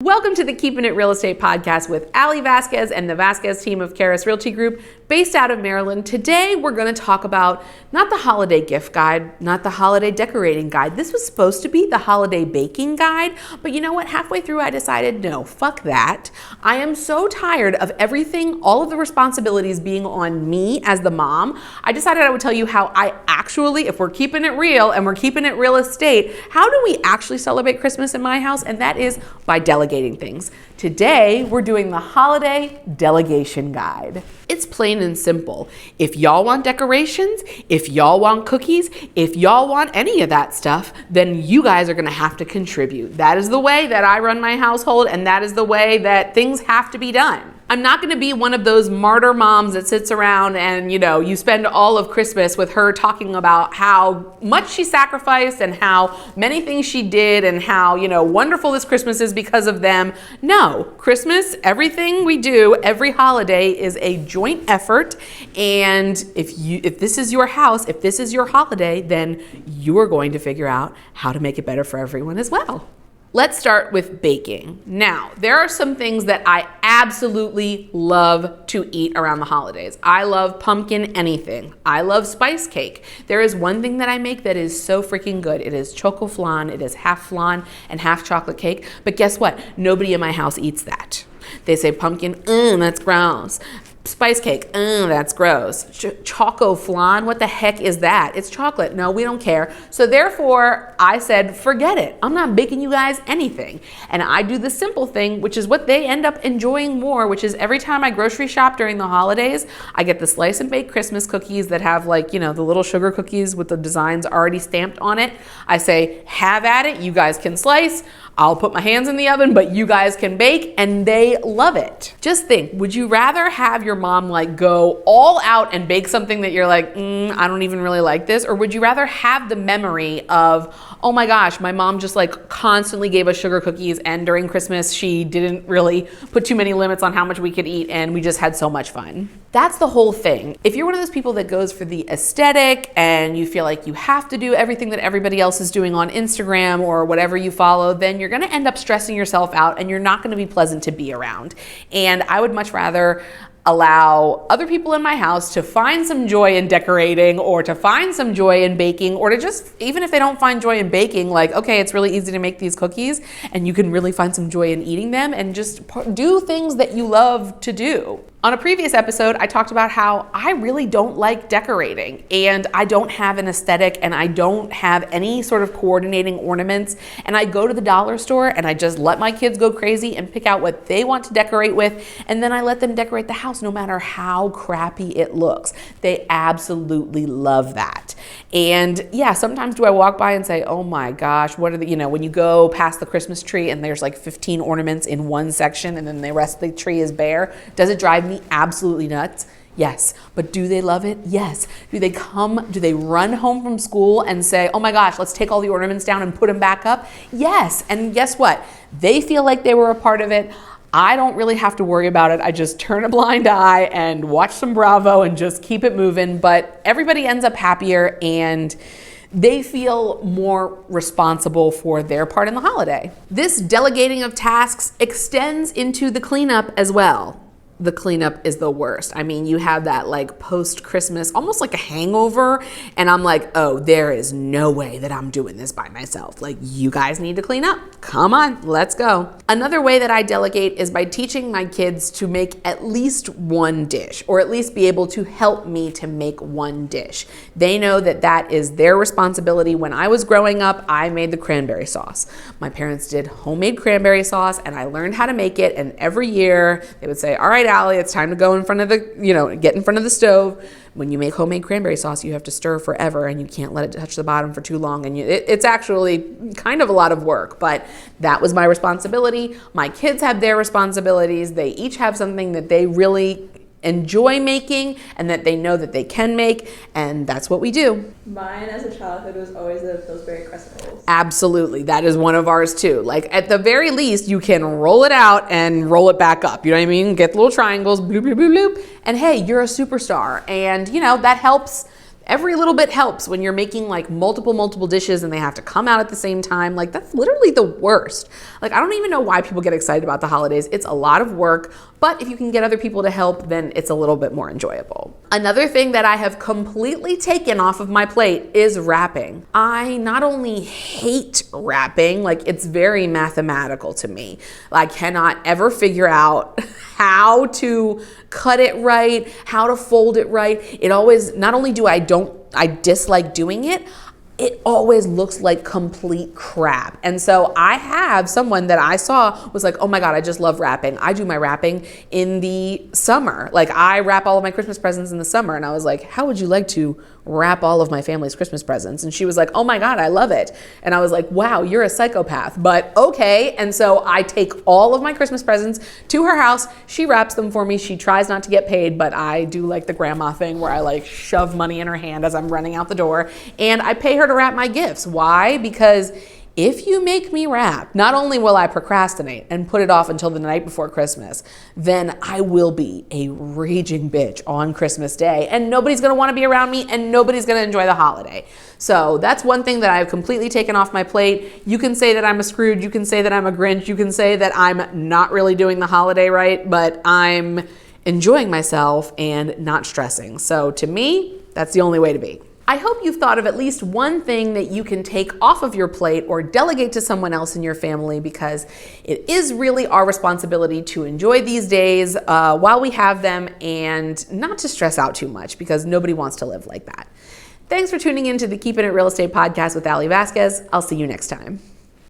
Welcome to the Keeping It Real Estate podcast with Allie Vasquez and the Vasquez team of Karis Realty Group based out of Maryland. Today, we're going to talk about not the holiday gift guide, not the holiday decorating guide. This was supposed to be the holiday baking guide, but you know what? Halfway through, I decided, no, fuck that. I am so tired of everything, all of the responsibilities being on me as the mom. I decided I would tell you how I actually, if we're keeping it real and we're keeping it real estate, how do we actually celebrate Christmas in my house? And that is by delegating things. Today, we're doing the holiday delegation guide. It's plain and simple. If y'all want decorations, if y'all want cookies, if y'all want any of that stuff, then you guys are gonna have to contribute. That is the way that I run my household, and that is the way that things have to be done. I'm not gonna be one of those martyr moms that sits around and, you spend all of Christmas with her talking about how much she sacrificed and how many things she did and how, wonderful this Christmas is because of them. No, Christmas, everything we do, every holiday is a joint effort. And if this is your house, if this is your holiday, then you are going to figure out how to make it better for everyone as well. Let's start with baking. Now, there are some things that I absolutely love to eat around the holidays. I love pumpkin anything. I love spice cake. There is one thing that I make that is so freaking good. It is choco flan. It is half flan and half chocolate cake. But guess what? Nobody in my house eats that. They say pumpkin, that's gross. Spice cake, that's gross. Choco flan, what the heck is that? It's chocolate. No, we don't care. So therefore, I said, forget it. I'm not baking you guys anything. And I do the simple thing, which is what they end up enjoying more, which is every time I grocery shop during the holidays, I get the slice and bake Christmas cookies that have the little sugar cookies with the designs already stamped on it. I say, have at it. You guys can slice. I'll put my hands in the oven, but you guys can bake, and they love it. Just think, would you rather have your mom go all out and bake something that you're like, I don't even really like this? Or would you rather have the memory of, oh my gosh, my mom just constantly gave us sugar cookies, and during Christmas, she didn't really put too many limits on how much we could eat, and we just had so much fun. That's the whole thing. If you're one of those people that goes for the aesthetic and you feel like you have to do everything that everybody else is doing on Instagram or whatever you follow, then you're gonna end up stressing yourself out and you're not gonna be pleasant to be around. And I would much rather allow other people in my house to find some joy in decorating or to find some joy in baking, or to just, even if they don't find joy in baking, okay, it's really easy to make these cookies and you can really find some joy in eating them and just do things that you love to do. On a previous episode, I talked about how I really don't like decorating, and I don't have an aesthetic, and I don't have any sort of coordinating ornaments, and I go to the dollar store and I just let my kids go crazy and pick out what they want to decorate with, and then I let them decorate the house no matter how crappy it looks. They absolutely love that. And yeah, sometimes do I walk by and say, oh my gosh, what are the, when you go past the Christmas tree and there's 15 ornaments in one section and then the rest of the tree is bare, does it drive me absolutely nuts? Yes. But do they love it? Yes. Do they run home from school and say, oh my gosh, let's take all the ornaments down and put them back up? Yes. And guess what? They feel like they were a part of it. I don't really have to worry about it. I just turn a blind eye and watch some Bravo and just keep it moving. But everybody ends up happier and they feel more responsible for their part in the holiday. This delegating of tasks extends into the cleanup as well. The cleanup is the worst. I mean, you have that post-Christmas, almost like a hangover. And I'm like, oh, there is no way that I'm doing this by myself. You guys need to clean up. Come on, let's go. Another way that I delegate is by teaching my kids to make at least one dish, or at least be able to help me to make one dish. They know that that is their responsibility. When I was growing up, I made the cranberry sauce. My parents did homemade cranberry sauce, and I learned how to make it. And every year they would say, all right, Allie, it's time to go in front of get in front of the stove. When you make homemade cranberry sauce, you have to stir forever and you can't let it touch the bottom for too long. And it's actually kind of a lot of work, but that was my responsibility. My kids have their responsibilities. They each have something that they really enjoy making and that they know that they can make, and that's what we do. Mine as a childhood was always the Pillsbury crescent rolls. Absolutely. That is one of ours too. At the very least, you can roll it out and roll it back up. You know what I mean? Get the little triangles, bloop, bloop, bloop, bloop. And hey, you're a superstar. And that helps every little bit helps when you're making like multiple dishes and they have to come out at the same time. Like that's literally the worst. Like I don't even know why people get excited about the holidays. It's a lot of work, but if you can get other people to help, then it's a little bit more enjoyable. Another thing that I have completely taken off of my plate is wrapping. I not only hate wrapping, like it's very mathematical to me. I cannot ever figure out how to cut it right, how to fold it right. It always, not only do I dislike doing it, it always looks like complete crap. And so I have someone that I saw was like, oh my God, I just love wrapping. I do my wrapping in the summer. Like I wrap all of my Christmas presents in the summer. And I was like, how would you like to wrap all of my family's Christmas presents? And she was like, oh my God, I love it. And I was like, wow, you're a psychopath, but okay. And so I take all of my Christmas presents to her house. She wraps them for me. She tries not to get paid, but I do like the grandma thing where I like shove money in her hand as I'm running out the door, and I pay her to wrap my gifts. Why? Because if you make me wrap, not only will I procrastinate and put it off until the night before Christmas, then I will be a raging bitch on Christmas Day, and nobody's gonna wanna be around me and nobody's gonna enjoy the holiday. So that's one thing that I've completely taken off my plate. You can say that I'm a Scrooge, you can say that I'm a Grinch, you can say that I'm not really doing the holiday right, but I'm enjoying myself and not stressing. So to me, that's the only way to be. I hope you've thought of at least one thing that you can take off of your plate or delegate to someone else in your family, because it is really our responsibility to enjoy these days while we have them and not to stress out too much, because nobody wants to live like that. Thanks for tuning in to the Keeping It Real Estate podcast with Allie Vasquez. I'll see you next time.